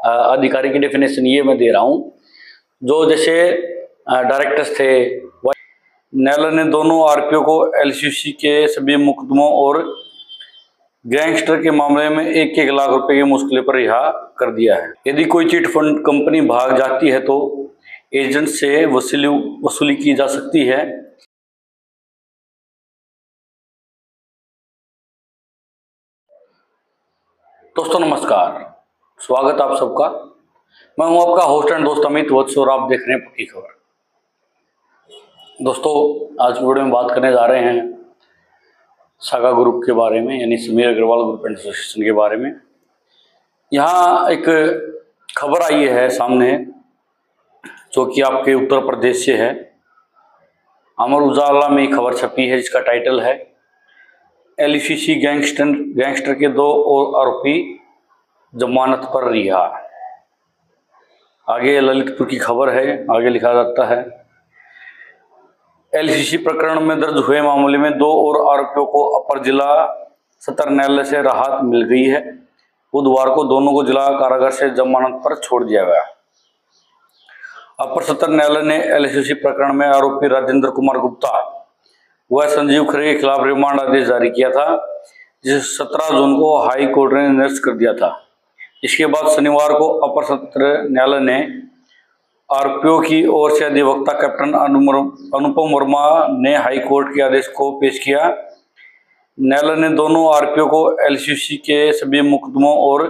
अधिकारी की डेफिनेशन ये मैं दे रहा हूँ। जो जैसे डायरेक्टर्स थे, न्यायालय ने दोनों आरोपियों को एलसीसी के सभी मुकदमों और गैंगस्टर के मामले में 1-1 लाख रुपए की मुश्किल पर रिहा कर दिया है। यदि कोई चिट फंड कंपनी भाग जाती है तो एजेंट से वसूली की जा सकती है। दोस्तों नमस्कार, स्वागत आप सबका। मैं हूं आपका होस्ट एंड दोस्त अमित वत्स और आप देख रहे हैं पक्की खबर। दोस्तों आज वीडियो में बात करने जा रहे हैं सागा ग्रुप के बारे में, यानी Sameer Agarwal group and association के बारे में। यहाँ एक खबर आई है सामने जो कि आपके उत्तर प्रदेश से है। अमर उजाला में खबर छपी है जिसका टाइटल है एलसीसी गैंगस्टर के 2 और आरोपी जमानत पर रिहा। आगे ललितपुर की खबर है, आगे लिखा जाता है एलसीसी प्रकरण में दर्ज हुए मामले में 2 और आरोपियों को अपर जिला सत्र न्यायालय से राहत मिल गई है। बुधवार को दोनों को जिला कारागार से जमानत पर छोड़ दिया गया। अपर सत्र न्यायालय ने एलसीसी प्रकरण में आरोपी राजेंद्र कुमार गुप्ता व संजीव खरे के खिलाफ रिमांड आदेश जारी किया था, जिसे 17 जून को हाई कोर्ट ने निरस्त कर दिया था। इसके बाद शनिवार को अपर सत्र न्यायालय ने आरोपियों की ओर से अधिवक्ता कैप्टन अनुपम वर्मा ने हाई कोर्ट के आदेश को पेश किया। न्यायालय ने दोनों आरोपियों को एलसीसी के सभी मुकदमों और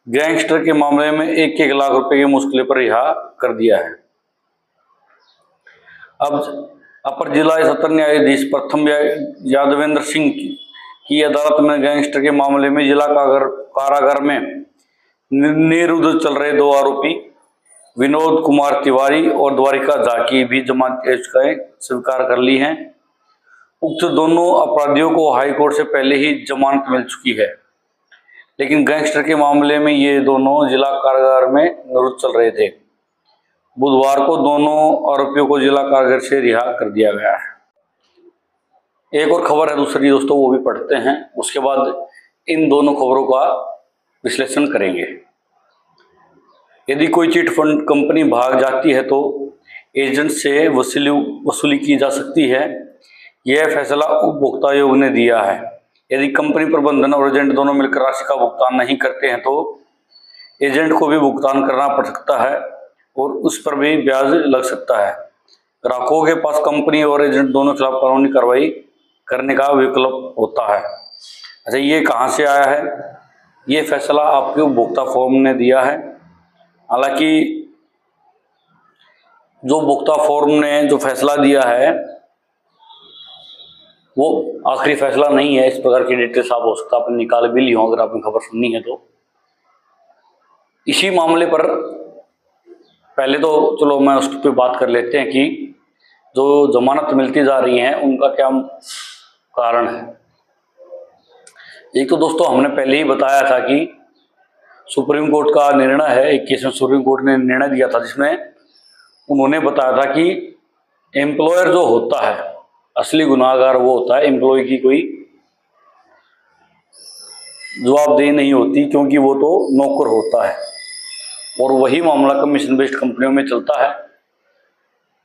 गैंगस्टर के मामले में 1-1 लाख रुपए की मुश्किल पर रिहा कर दिया है। अब अपर जिला सत्र न्यायाधीश प्रथम यादवेंद्र सिंह की अदालत में गैंगस्टर के मामले में जिला कारागार में निरुद्ध चल रहे 2 आरोपी विनोद कुमार तिवारी और द्वारिका झा की भी जमानत याचिकाएं स्वीकार कर ली हैं। उक्त दोनों अपराधियों को हाई कोर्ट से पहले ही जमानत मिल चुकी है, लेकिन गैंगस्टर के मामले में ये दोनों जिला कारागार में निरुद्ध चल रहे थे। बुधवार को दोनों आरोपियों को जिला कारागार से रिहा कर दिया गया है। एक और खबर है दूसरी दोस्तों, वो भी पढ़ते हैं, उसके बाद इन दोनों खबरों का विश्लेषण करेंगे। यदि कोई चिट फंड कंपनी भाग जाती है तो एजेंट से वसूली की जा सकती है। यह फैसला उपभोक्ता आयोग ने दिया है। यदि कंपनी प्रबंधन और एजेंट दोनों मिलकर राशि का भुगतान नहीं करते हैं तो एजेंट को भी भुगतान करना पड़ सकता है और उस पर भी ब्याज लग सकता है। ग्राहकों के पास कंपनी और एजेंट दोनों के खिलाफ कानूनी कार्रवाई करने का विकल्प होता है। अच्छा, ये कहाँ से आया है? ये फैसला आपके उपभोक्ता फोरम ने दिया है। हालांकि जो उपभोक्ता फोरम ने जो फैसला दिया है वो आखिरी फैसला नहीं है। इस प्रकार की डिटेल्स आप हो सकता है आपने निकाल भी ली हो अगर आपने खबर सुननी है तो। इसी मामले पर पहले तो चलो मैं उस पर बात कर लेते हैं कि जो जमानत मिलती जा रही है उनका क्या कारण है। एक तो दोस्तों हमने पहले ही बताया था कि सुप्रीम कोर्ट का निर्णय है, एक केस में सुप्रीम कोर्ट ने निर्णय दिया था जिसमें उन्होंने बताया था कि एम्प्लॉयर जो होता है, असली गुनाहगार वो होता है, एम्प्लॉय की कोई जवाबदेही नहीं होती, क्योंकि वो तो नौकर होता है और वही मामला कमीशन बेस्ड कंपनियों में चलता है।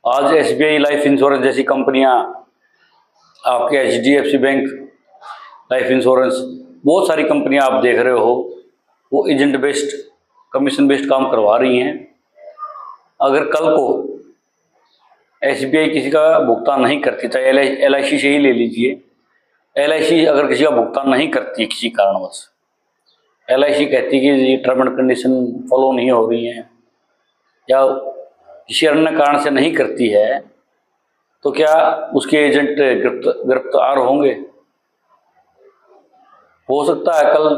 आज एसबीआई लाइफ इंश्योरेंस जैसी कंपनियां, आपके एचडीएफसी बैंक लाइफ इंश्योरेंस, बहुत सारी कंपनियां आप देख रहे हो वो एजेंट बेस्ड कमीशन बेस्ड काम करवा रही हैं। अगर कल को एसबीआई किसी का भुगतान नहीं करती, चाहे एलआईसी से ही ले लीजिए, एलआईसी अगर किसी का भुगतान नहीं करती किसी कारणवश, एलआईसी कहती है कि टर्म एंड कंडीशन फॉलो नहीं हो रही है या किसी अन्य कारण से नहीं करती है, तो क्या उसके एजेंट गिरफ्तार होंगे? हो सकता है कल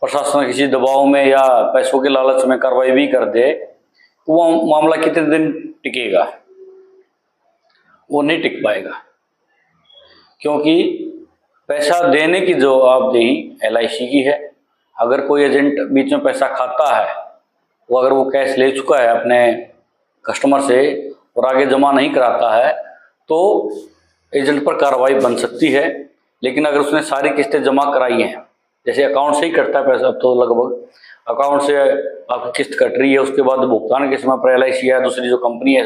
प्रशासन किसी दबाव में या पैसों के लालच में कार्रवाई भी कर दे तो वो मामला कितने दिन टिकेगा? वो नहीं टिक पाएगा, क्योंकि पैसा देने की जवाबदेही एलआईसी की है। अगर कोई एजेंट बीच में पैसा खाता है, वो अगर वो कैश ले चुका है अपने कस्टमर से और आगे जमा नहीं कराता है तो एजेंट पर कार्रवाई बन सकती है। लेकिन अगर उसने सारी किस्तें जमा कराई हैं, जैसे अकाउंट से ही कटता है पैसा अब तो लगभग, अकाउंट से आपकी किस्त कट रही है, उसके बाद भुगतान के समय पर LIC या दूसरी जो कंपनी है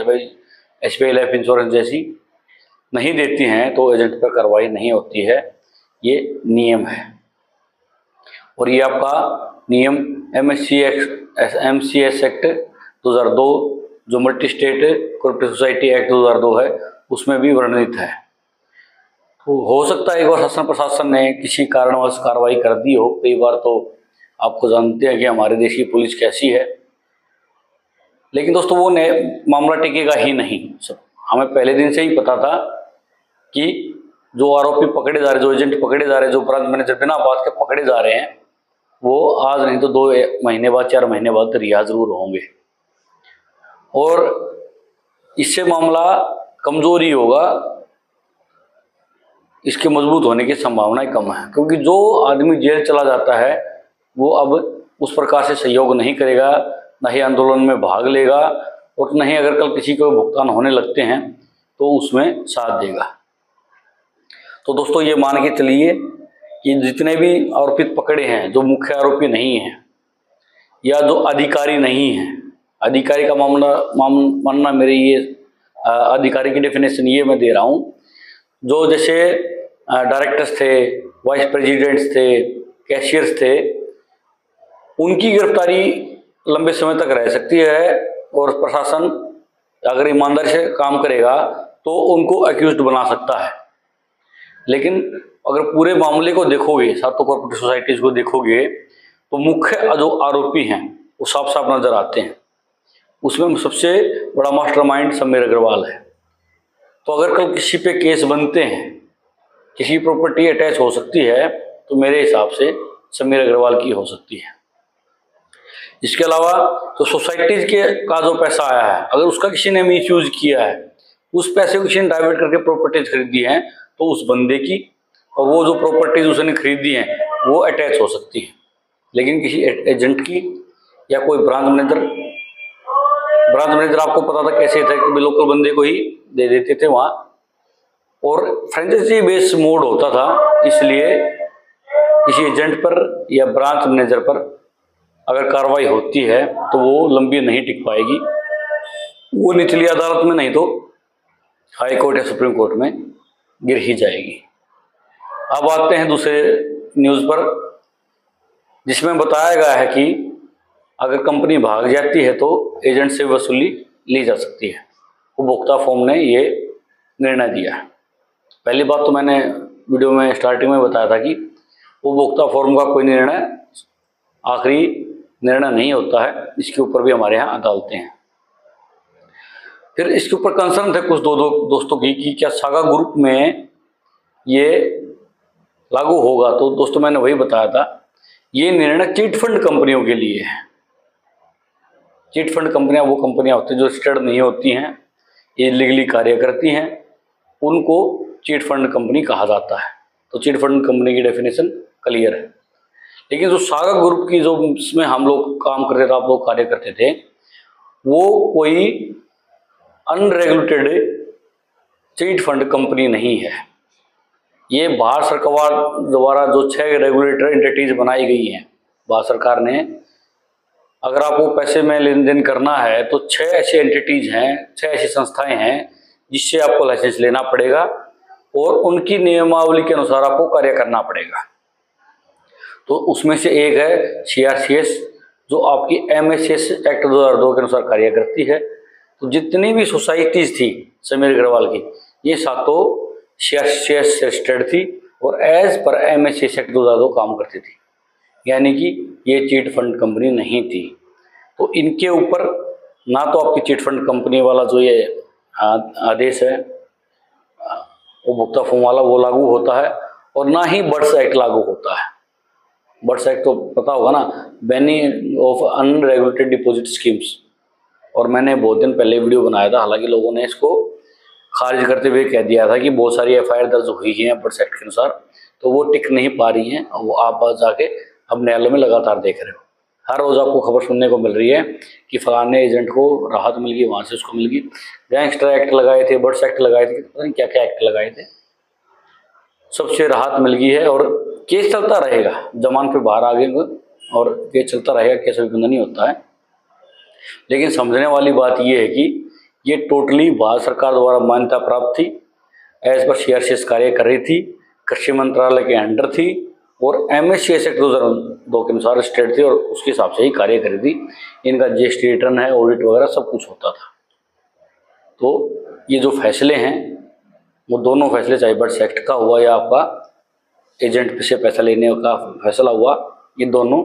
SBI लाइफ इंश्योरेंस जैसी नहीं देती हैं तो एजेंट पर कार्रवाई नहीं होती है। ये नियम है। और ये आपका नियम MCS एक्ट 2002 जो multi state cooperative society act 2002 है उसमें भी वर्णित है। तो हो सकता है एक बार शासन प्रशासन ने किसी कारणवश कार्रवाई कर दी हो। कई बार तो आपको जानते हैं कि हमारे देश की पुलिस कैसी है, लेकिन दोस्तों वो मामला टिकेगा ही नहीं। हमें पहले दिन से ही पता था कि जो आरोपी पकड़े जा रहे, जो एजेंट पकड़े जा रहे, जो ब्रांच मैनेजर बिना बात के पकड़े जा रहे हैं, वो आज नहीं तो 2 महीने बाद 4 महीने बाद रिहा जरूर होंगे। और इससे मामला कमजोर ही होगा, इसके मजबूत होने की संभावनाएं कम है, क्योंकि जो आदमी जेल चला जाता है वो अब उस प्रकार से सहयोग नहीं करेगा, न ही आंदोलन में भाग लेगा, और न ही अगर कल किसी को भुगतान होने लगते हैं तो उसमें साथ देगा। तो दोस्तों ये मान के चलिए कि जितने भी आरोपित पकड़े हैं, जो मुख्य आरोपी नहीं हैं या जो अधिकारी नहीं हैं, अधिकारी का मानना मेरे ये अधिकारी की डेफिनेशन ये मैं दे रहा हूँ, जो जैसे डायरेक्टर्स थे, वाइस प्रेसिडेंट्स थे, कैशियर्स थे, उनकी गिरफ्तारी लंबे समय तक रह सकती है। और प्रशासन अगर ईमानदारी से काम करेगा तो उनको अक्यूज्ड बना सकता है। लेकिन अगर पूरे मामले को देखोगे, सातों कोऑपरेटिव सोसाइटीज को देखोगे, तो मुख्य जो आरोपी हैं वो साफ साफ नजर आते हैं। उसमें सबसे बड़ा मास्टरमाइंड समीर अग्रवाल है। तो अगर कल किसी पे केस बनते हैं, किसी प्रॉपर्टी अटैच हो सकती है, तो मेरे हिसाब से समीर अग्रवाल की हो सकती है। इसके अलावा तो सोसाइटीज के का जो पैसा आया है, अगर उसका किसी ने मिसयूज किया है, उस पैसे को किसी ने डाइवर्ट करके प्रॉपर्टीज खरीदी हैं, तो उस बंदे की और वो जो प्रॉपर्टीज उसने खरीदी हैं वो अटैच हो सकती है। लेकिन किसी एजेंट की या कोई ब्रांच मैनेजर आपको पता था कैसे थे कि लोकल बंदे को ही दे देते थे वहाँ, और फ्रेंचाइजी बेस मोड होता था, इसलिए किसी एजेंट पर या ब्रांच मैनेजर पर अगर कार्रवाई होती है तो वो लंबी नहीं टिक पाएगी। वो निचली अदालत में नहीं तो हाई कोर्ट या सुप्रीम कोर्ट में गिर ही जाएगी। अब आते हैं दूसरे न्यूज़ पर, जिसमें बताया गया है कि अगर कंपनी भाग जाती है तो एजेंट से वसूली ली जा सकती है। उपभोक्ता फोरम ने ये निर्णय दिया है। पहली बात तो मैंने वीडियो में स्टार्टिंग में बताया था कि उपभोक्ता फोरम का कोई निर्णय आखिरी निर्णय नहीं होता है, इसके ऊपर भी हमारे यहाँ अदालतें हैं। फिर इसके ऊपर कंसर्न थे कुछ दोस्तों की कि क्या सागा ग्रुप में ये लागू होगा। तो दोस्तों मैंने वही बताया था, ये निर्णय चिट फंड कंपनियों के लिए है। चिट फंड कंपनियां वो कंपनियां होती हैं जो रजिस्टर्ड नहीं होती हैं, ये लीगली कार्य करती हैं, उनको चिट फंड कंपनी कहा जाता है। तो चिट फंड कंपनी की डेफिनेशन क्लियर है। लेकिन जो सागा ग्रुप की जो इसमें हम लोग काम करते थे, आप लोग कार्य करते थे, वो कोई अनरेगुलेटेड चिट फंड कंपनी नहीं है। ये भारत सरकार द्वारा जो 6 रेगुलेटर एंटिटीज बनाई गई हैं भारत सरकार ने, अगर आपको पैसे में लेन देन करना है तो 6 ऐसी एंटिटीज हैं, 6 ऐसी संस्थाएं हैं जिससे आपको लाइसेंस लेना पड़ेगा और उनकी नियमावली के अनुसार आपको कार्य करना पड़ेगा। तो उसमें से एक है CRCS, जो आपकी MSS एक्ट 2002 के अनुसार कार्य करती है। तो जितनी भी सोसाइटीज थी समीर अग्रवाल की, ये सातों CRCS से रजिस्टर्ड थी और एज पर MSS एक्ट 2002 काम करती थी, यानी कि ये चिट फंड कंपनी नहीं थी। तो इनके ऊपर ना तो आपकी चिट फंड कंपनी वाला जो ये आदेश है उपभोक्ता फोरम वाला वो लागू होता है, और ना ही बर्ड्स एक्ट लागू होता है। बर्ड्स एक्ट तो पता होगा ना, banning of unregulated deposit schemes, और मैंने बहुत दिन पहले वीडियो बनाया था। हालांकि लोगों ने इसको खारिज करते हुए कह दिया था कि बहुत सारी FIR दर्ज हुई है बर्ड्स एक्ट के अनुसार, तो वो टिक नहीं पा रही हैं। वो आप जाके अब न्यायालय में लगातार देख रहे हो, हर रोज़ आपको खबर सुनने को मिल रही है कि फलाने एजेंट को राहत मिल गई, वहाँ से उसको मिल गई। गैंगस्टर एक्ट लगाए थे, बर्ड्स एक्ट लगाए थे, पता नहीं क्या क्या एक्ट लगाए थे, सबसे राहत मिल गई है और केस चलता रहेगा। जमान पे बाहर आ गए और ये चलता रहेगा, केस अभी बंद नहीं होता है। लेकिन समझने वाली बात ये है कि ये टोटली भारत सरकार द्वारा मान्यता प्राप्त थी, एज पर CRCS कार्य कर रही थी, कृषि मंत्रालय के अंडर थी और MSCS एक्ट 2002 के अनुसार स्टेट थी और उसके हिसाब से ही कार्य कर रही थी। इनका GST रिटर्न है, ऑडिट वगैरह सब कुछ होता था। तो ये जो फैसले हैं वो दोनों फैसले, चाहे बर्ड्स एक्ट का हुआ या आपका एजेंट से पैसा लेने का फैसला हुआ, ये दोनों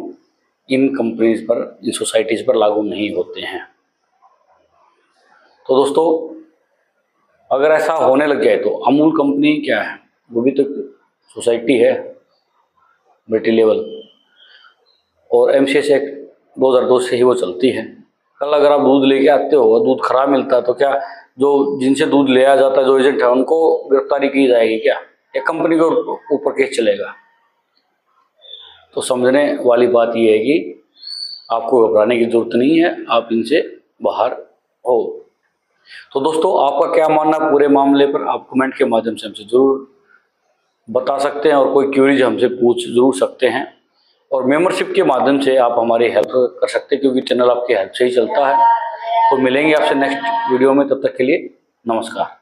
इन कंपनीज पर, इन सोसाइटीज़ पर लागू नहीं होते हैं। तो दोस्तों, अगर ऐसा होने लग जाए तो अमूल कंपनी क्या है, वो भी तो सोसाइटी है मल्टी लेवल, और MCS एक्ट 2002 से ही वो चलती है। कल अगर आप दूध लेके आते हो, दूध खराब मिलता है, तो क्या जो जिनसे दूध लिया जाता है, जो एजेंट है, उनको गिरफ्तारी की जाएगी क्या, या कंपनी के ऊपर केस चलेगा? तो समझने वाली बात ये है कि आपको घबराने की जरूरत नहीं है, आप इनसे बाहर हो। तो दोस्तों, आपका क्या मानना पूरे मामले पर, आप कमेंट के माध्यम से हमसे जरूर बता सकते हैं और कोई क्यूरीज हमसे पूछ जरूर सकते हैं। और मेंबरशिप के माध्यम से आप हमारी हेल्प कर सकते हैं, क्योंकि चैनल आपकी हेल्प से ही चलता है। तो मिलेंगे आपसे नेक्स्ट वीडियो में, तब तक के लिए नमस्कार।